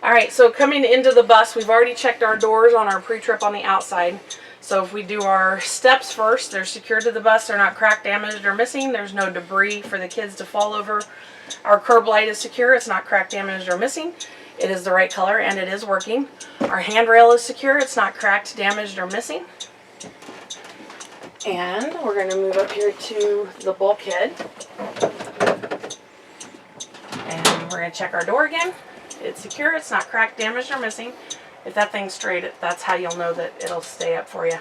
Alright, so coming into the bus, we've already checked our doors on our pre-trip on the outside. So if we do our steps first, they're secure to the bus, they're not cracked, damaged, or missing. There's no debris for the kids to fall over. Our curb light is secure, it's not cracked, damaged, or missing. It is the right color and it is working. Our handrail is secure, it's not cracked, damaged, or missing. And we're going to move up here to the bulkhead. And we're going to check our door again. It's secure, it's not cracked, damaged, or missing. If that thing's straight, that's how you'll know that it'll stay up for you.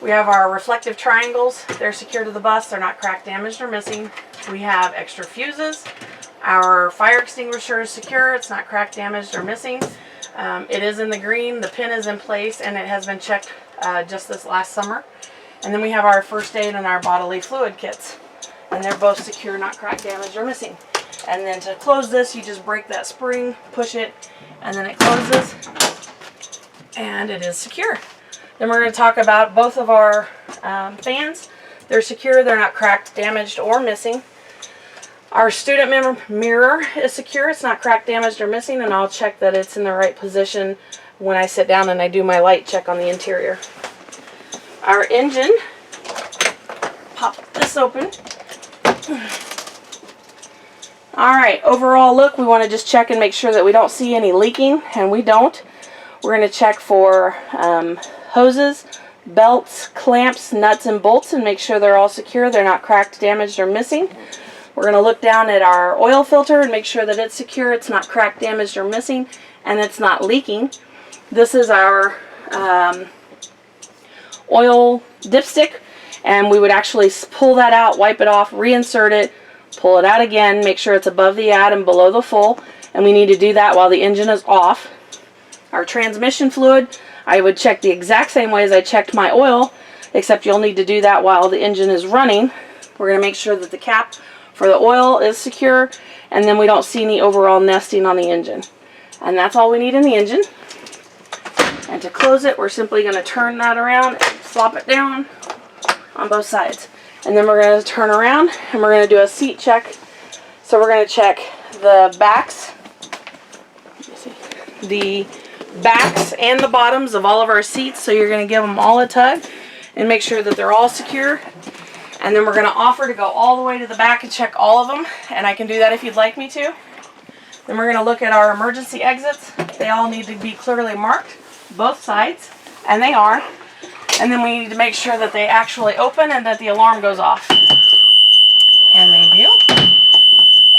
We have our reflective triangles. They're secure to the bus. They're not cracked, damaged, or missing. We have extra fuses. Our fire extinguisher is secure. It's not cracked, damaged, or missing. It is in the green. The pin is in place, and it has been checked just this last summer. And then we have our first aid and our bodily fluid kits. And they're both secure, not cracked, damaged, or missing. And then to close this, you just break that spring, push it, and then it closes. And it is secure. Then we're going to talk about both of our fans. They're secure, they're not cracked, damaged, or missing. Our student mirror is secure, it's not cracked, damaged, or missing, and I'll check that it's in the right position when I sit down and I do my light check on the interior. Our engine, pop this open. Alright, overall look, we want to just check and make sure that we don't see any leaking, and we don't. We're going to check for hoses, belts, clamps, nuts, and bolts and make sure they're all secure, they're not cracked, damaged, or missing. We're going to look down at our oil filter and make sure that it's secure, it's not cracked, damaged, or missing, and it's not leaking. This is our oil dipstick, and we would actually pull that out, wipe it off, reinsert it, pull it out again, make sure it's above the add and below the full, and we need to do that while the engine is off. Our transmission fluid, I would check the exact same way as I checked my oil, except you'll need to do that while the engine is running. We're going to make sure that the cap for the oil is secure, and then we don't see any overall nesting on the engine. And that's all we need in the engine. And to close it, we're simply going to turn that around and flop it down on both sides. And then we're going to turn around and we're going to do a seat check. So we're going to check the backs, the backs and the bottoms of all of our seats. So you're going to give them all a tug and make sure that they're all secure. And then we're going to offer to go all the way to the back and check all of them. And I can do that if you'd like me to. Then we're going to look at our emergency exits. They all need to be clearly marked, both sides, and they are. And then we need to make sure that they actually open and that the alarm goes off. And they do.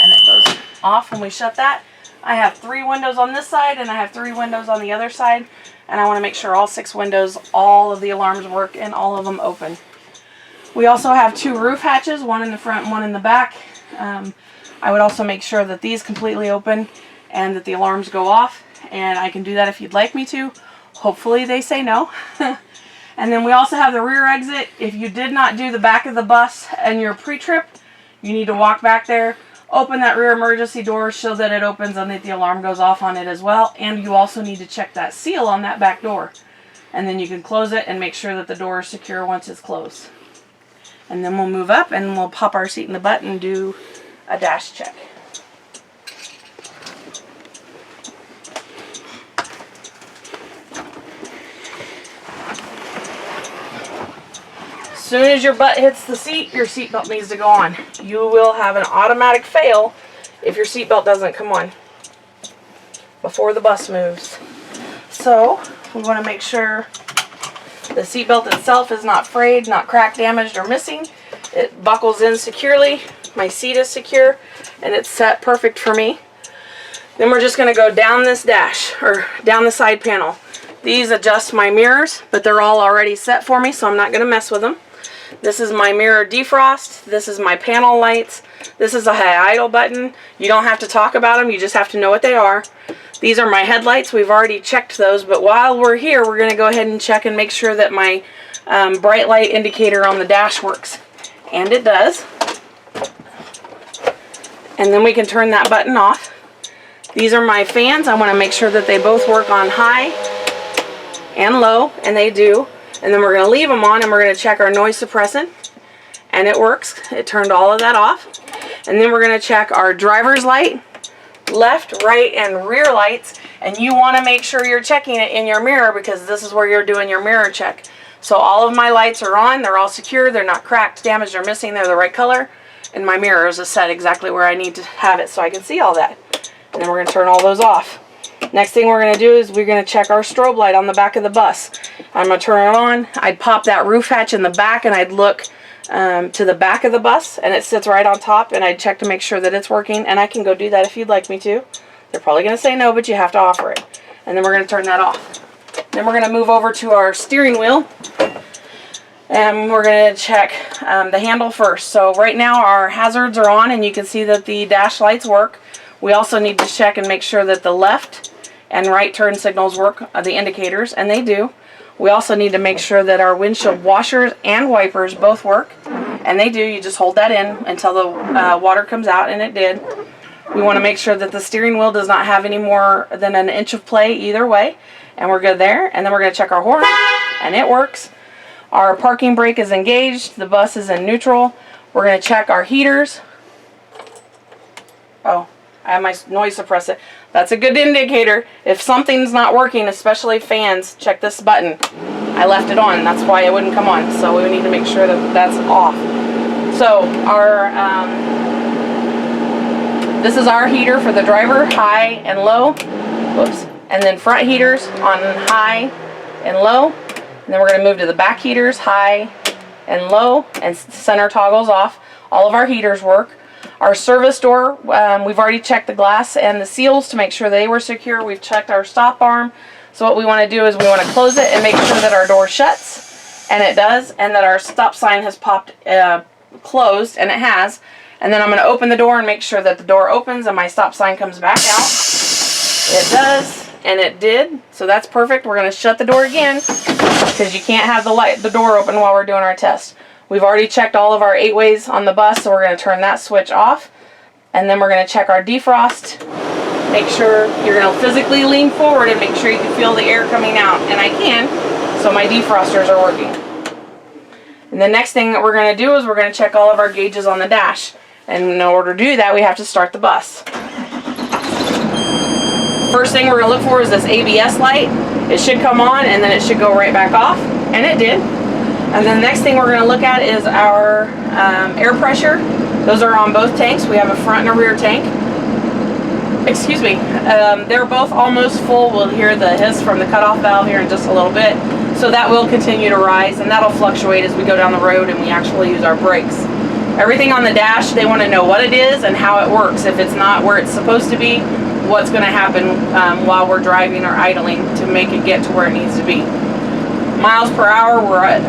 And it goes off when we shut that. I have 3 windows on this side and I have 3 windows on the other side. And I want to make sure all 6 windows, all of the alarms work and all of them open. We also have 2 roof hatches, one in the front and one in the back. I would also make sure that these completely open and that the alarms go off. And I can do that if you'd like me to. Hopefully they say no. And then we also have the rear exit. If you did not do the back of the bus and your pre-trip, you need to walk back there, open that rear emergency door so that it opens and that the alarm goes off on it as well. And you also need to check that seal on that back door. And then you can close it and make sure that the door is secure once it's closed. And then we'll move up and we'll pop our seat in the butt and do a dash check. As soon as your butt hits the seat, your seatbelt needs to go on. You will have an automatic fail if your seatbelt doesn't come on before the bus moves. So we want to make sure the seatbelt itself is not frayed, not cracked, damaged, or missing. It buckles in securely. My seat is secure and it's set perfect for me. Then we're just going to go down this dash, or down the side panel. These adjust my mirrors, but they're all already set for me, so I'm not going to mess with them. This is my mirror defrost. This is my panel lights. This is a high idle button. You don't have to talk about them, you just have to know what they are. These are my headlights. We've already checked those, but while we're here, we're going to go ahead and check and make sure that my bright light indicator on the dash works. And it does. And then we can turn that button off. These are my fans. I want to make sure that they both work on high and low, and they do. And then we're going to leave them on and we're going to check our noise suppressant. And it works. It turned all of that off. And then we're going to check our driver's light, left, right, and rear lights, and you want to make sure you're checking it in your mirror because this is where you're doing your mirror check. So all of my lights are on, they're all secure, they're not cracked, damaged, or missing, they're the right color, and my mirror is set exactly where I need to have it so I can see all that. And then we're going to turn all those off. Next thing we're going to do is we're going to check our strobe light on the back of the bus. I'm going to turn it on. I'd pop that roof hatch in the back and I'd look to the back of the bus, and it sits right on top, and I'd check to make sure that it's working, and I can go do that if you'd like me to. They're probably going to say no, but you have to offer it. And then we're going to turn that off. Then we're going to move over to our steering wheel, and we're going to check the handle first. So right now our hazards are on, and you can see that the dash lights work. We also need to check and make sure that the left and right turn signals work, the indicators, and they do. We also need to make sure that our windshield washers and wipers both work, and they do. You just hold that in until the water comes out, and it did. We want to make sure that the steering wheel does not have any more than an inch of play either way, and we're good there. And then we're going to check our horn, and it works. Our parking brake is engaged. The bus is in neutral. We're going to check our heaters. Oh, I have my noise suppressor. That's a good indicator. If something's not working, especially fans, check this button. I left it on. That's why it wouldn't come on. So we need to make sure that that's off. So our this is our heater for the driver, high and low. Whoops. And then front heaters on high and low. And then we're going to move to the back heaters, high and low, and center toggles off. All of our heaters work. Our service door, we've already checked the glass and the seals to make sure they were secure. We've checked our stop arm. So what we want to do is we want to close it and make sure that our door shuts, and it does, and that our stop sign has popped closed, and it has. And then I'm going to open the door and make sure that the door opens and my stop sign comes back out. It does, and it did. So that's perfect. We're going to shut the door again because you can't have the door open while we're doing our test. We've already checked all of our 8-ways on the bus, so we're going to turn that switch off. And then we're going to check our defrost. Make sure you're going to physically lean forward and make sure you can feel the air coming out. And I can, so my defrosters are working. And the next thing that we're going to do is we're going to check all of our gauges on the dash. And in order to do that, we have to start the bus. First thing we're going to look for is this ABS light. It should come on and then it should go right back off. And it did. And then the next thing we're going to look at is our air pressure. Those are on both tanks. We have a front and a rear tank. Excuse me. They're both almost full. We'll hear the hiss from the cutoff valve here in just a little bit. So that will continue to rise, and that'll fluctuate as we go down the road and we actually use our brakes. Everything on the dash, they want to know what it is and how it works. If it's not where it's supposed to be, what's going to happen while we're driving or idling to make it get to where it needs to be. Miles per hour,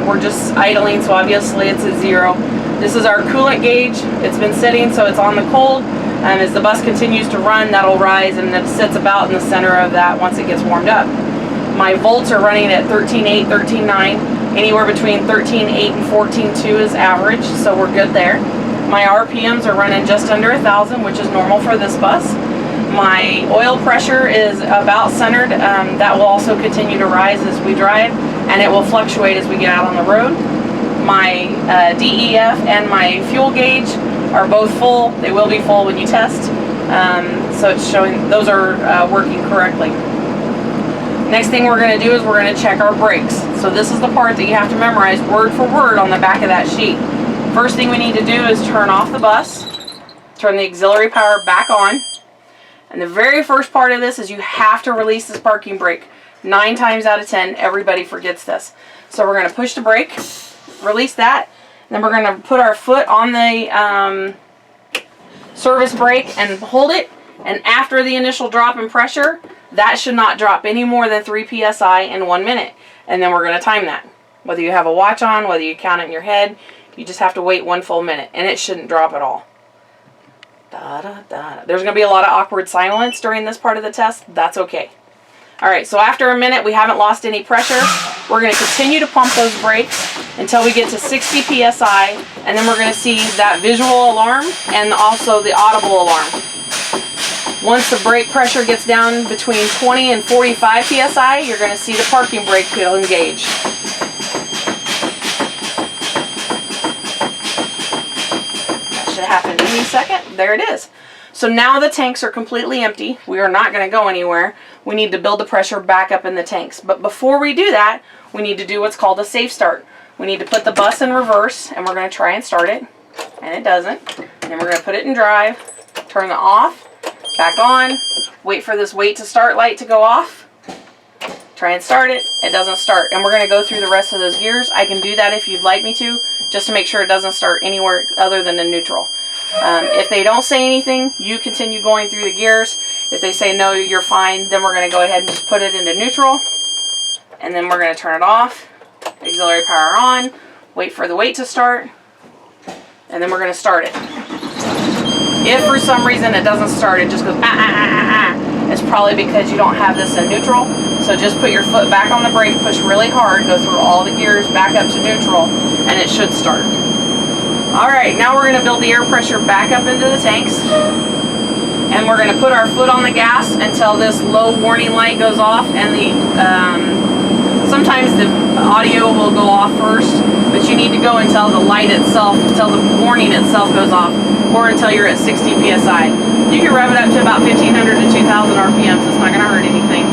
we're just idling, so obviously it's at 0. This is our coolant gauge. It's been sitting, so it's on the cold. As the bus continues to run, that'll rise, and it sits about in the center of that once it gets warmed up. My volts are running at 13.8, 13.9. Anywhere between 13.8 and 14.2 is average, so we're good there. My RPMs are running just under 1,000, which is normal for this bus. My oil pressure is about centered. That will also continue to rise as we drive, and it will fluctuate as we get out on the road. My DEF and my fuel gauge are both full. They will be full when you test. So it's showing those are working correctly. Next thing we're going to do is we're going to check our brakes. So this is the part that you have to memorize word for word on the back of that sheet. First thing we need to do is turn off the bus, turn the auxiliary power back on. And the very first part of this is you have to release this parking brake. 9 times out of 10, everybody forgets this. So we're going to push the brake, release that, and then we're going to put our foot on the service brake and hold it. And after the initial drop in pressure, that should not drop any more than 3 psi in 1 minute. And then we're going to time that. Whether you have a watch on, whether you count it in your head, you just have to wait 1 full minute. And it shouldn't drop at all. Da, da, da. There's going to be a lot of awkward silence during this part of the test. That's okay. Alright, so after a minute we haven't lost any pressure. We're going to continue to pump those brakes until we get to 60 psi. And then we're going to see that visual alarm and also the audible alarm. Once the brake pressure gets down between 20 and 45 psi, you're going to see the parking brake will engage. That should happen any second. There it is. So now the tanks are completely empty. We are not going to go anywhere. We need to build the pressure back up in the tanks. But before we do that, we need to do what's called a safe start. We need to put the bus in reverse, and we're going to try and start it. And it doesn't. And then we're going to put it in drive, turn it off, back on, wait for this wait to start light to go off. Try and start it. It doesn't start. And we're going to go through the rest of those gears. I can do that if you'd like me to, just to make sure it doesn't start anywhere other than in neutral. If they don't say anything, you continue going through the gears. If they say no, you're fine, then we're going to go ahead and just put it into neutral. And then we're going to turn it off, auxiliary power on, wait for the wait to start, and then we're going to start it. If for some reason it doesn't start, it just goes it's probably because you don't have this in neutral. So just put your foot back on the brake, push really hard, go through all the gears back up to neutral, and it should start. Alright, now we're going to build the air pressure back up into the tanks. And we're going to put our foot on the gas until this low warning light goes off, and sometimes the audio will go off first, but you need to go until the light itself, until the warning itself goes off, or until you're at 60 psi. You can rev it up to about 1500 to 2000 RPMs. It's not going to hurt anything.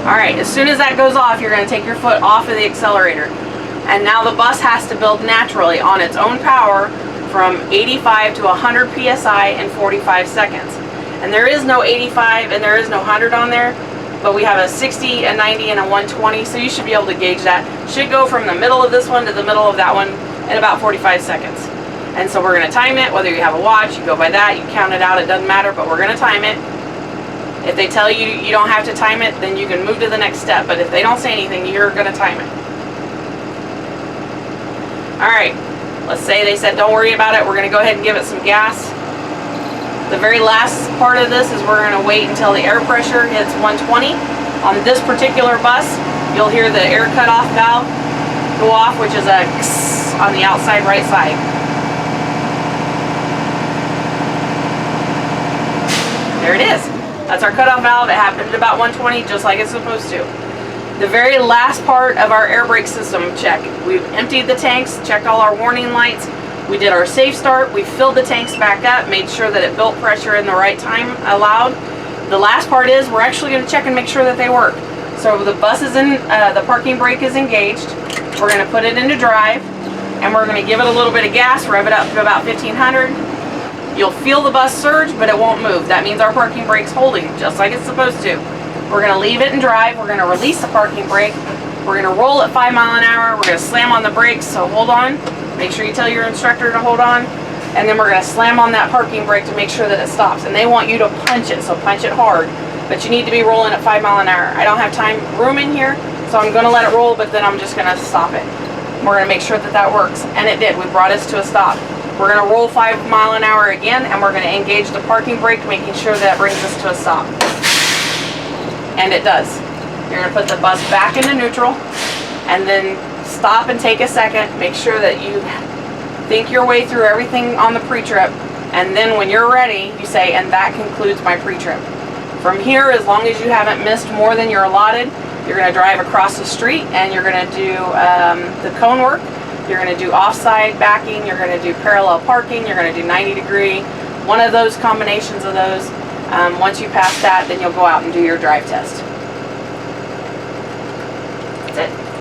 Alright, as soon as that goes off, you're going to take your foot off of the accelerator. And now the bus has to build naturally on its own power from 85 to 100 psi in 45 seconds. And there is no 85 and there is no 100 on there, but we have a 60, a 90, and a 120, so you should be able to gauge that. Should go from the middle of this one to the middle of that one in about 45 seconds. And so we're going to time it. Whether you have a watch, you go by that, you count it out, it doesn't matter, but we're going to time it. If they tell you you don't have to time it, then you can move to the next step. But if they don't say anything, you're going to time it. Alright, let's say they said don't worry about it. We're going to go ahead and give it some gas. The very last part of this is we're going to wait until the air pressure hits 120. On this particular bus, you'll hear the air cutoff valve go off, which is a kss on the outside right side. There it is. That's our cutoff valve. It happened at about 120, just like it's supposed to. The very last part of our air brake system check. We've emptied the tanks, checked all our warning lights. We did our safe start. We filled the tanks back up, made sure that it built pressure in the right time allowed. The last part is we're actually going to check and make sure that they work. So the bus is in, the parking brake is engaged. We're going to put it into drive, and we're going to give it a little bit of gas, rev it up to about 1500. You'll feel the bus surge, but it won't move. That means our parking brake's holding just like it's supposed to. We're going to leave it in drive. We're going to release the parking brake. We're going to roll at 5 miles an hour. We're going to slam on the brakes, so hold on. Make sure you tell your instructor to hold on. And then we're going to slam on that parking brake to make sure that it stops. And they want you to punch it, so punch it hard. But you need to be rolling at 5 miles an hour. I don't have room in here, so I'm going to let it roll, but then I'm just going to stop it. We're going to make sure that that works. And it did. We brought us to a stop. We're going to roll 5 miles an hour again, and we're going to engage the parking brake, making sure that brings us to a stop. And it does. You're going to put the bus back into neutral, and then stop and take a second. Make sure that you think your way through everything on the pre-trip, and then when you're ready, you say, and that concludes my pre-trip. From here, as long as you haven't missed more than you're allotted, you're going to drive across the street, and you're going to do the cone work. You're going to do offside backing, you're going to do parallel parking, you're going to do 90 degree, one of those combinations of those. Once you pass that, then you'll go out and do your drive test.